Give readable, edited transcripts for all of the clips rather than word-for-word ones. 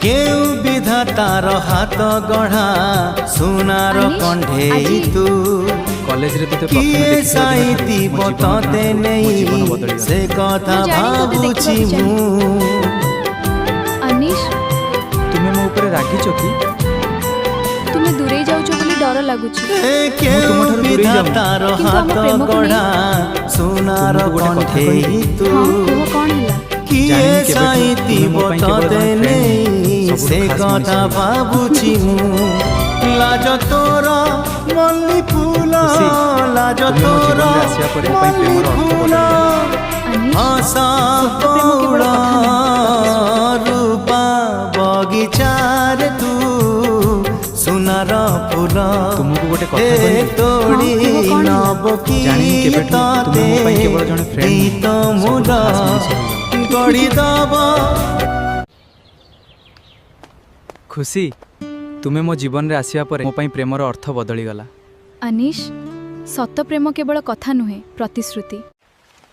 केउ विधातार हाथ गढ़ा सुनार कंढे तू कॉलेज रे तोते किए साइती बतते नहीं से कथा भाबुची मु अनिश तुम्हें मो ऊपर रागी चकी तुम्हें दूरे जाउछ बोली डर लागुछि केउ विधातार हाथ गढ़ा सुनार कंढे तू हां कौन हला किए साइती बतते नहीं से कथा भाबुची मु लाज तोर मल्ली फूल लाज तोर मल्ली फूल हसा कौड़ रूपा बगीचार तू सुनार फूल तुमको गोटे कथा कहबी तोड़ी नब की ताते गीत मुड गढ़ी दब खुशी तुम्हें मो जीवन रे आसिया परे मो पई प्रेमर अर्थ बदली गला। अनिश सत प्रेम केवल कथा नुहे प्रतिश्रुति।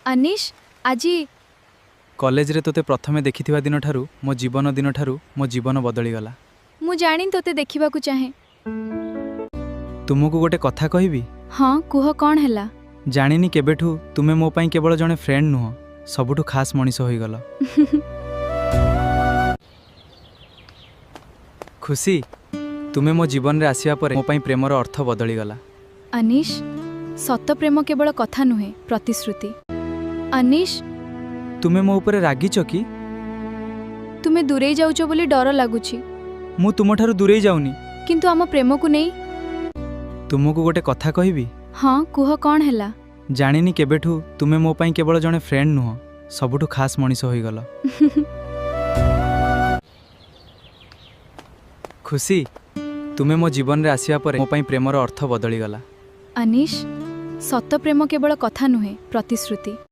अनिश आजी कॉलेज रे तोते प्रथमे देखिथिबा दिन ठारू मो जीवन बदली गला। मु जानी तोते देखिबा को चाहे। तुमको गोटे कथा कहबी हाँ कुह कौन हला जानिनी केबेठू तुमे मो पई केवल जने फ्रेंड नुह सबुठू खास मनीष होई गला। खुशी तुमे मो जीवन रे आसिया परे मो पई प्रेमर अर्थ बदली गला। अनिश सत प्रेम केवल कथा नुहे प्रतिश्रुति। अनिश तुमे मो ऊपर रागी चकी तुमे दूरे जाउछ बोली डर लागुछि मु तुम ठारू दूरे जाउनी किंतु आम प्रेम को नहीं। तुमको गोटे कथा कहबी हाँ कुह कौन हला जानिनी केबेठू तुमे मो पई केवल जने फ्रेंड नुह सबुठू खास मनीष होई गला। खुशी तुमे मो जीवन रे आसिया परे मो पई प्रेमर अर्थ बदली गला। अनिश सत प्रेम केवल कथा नुहे प्रतिश्रुति।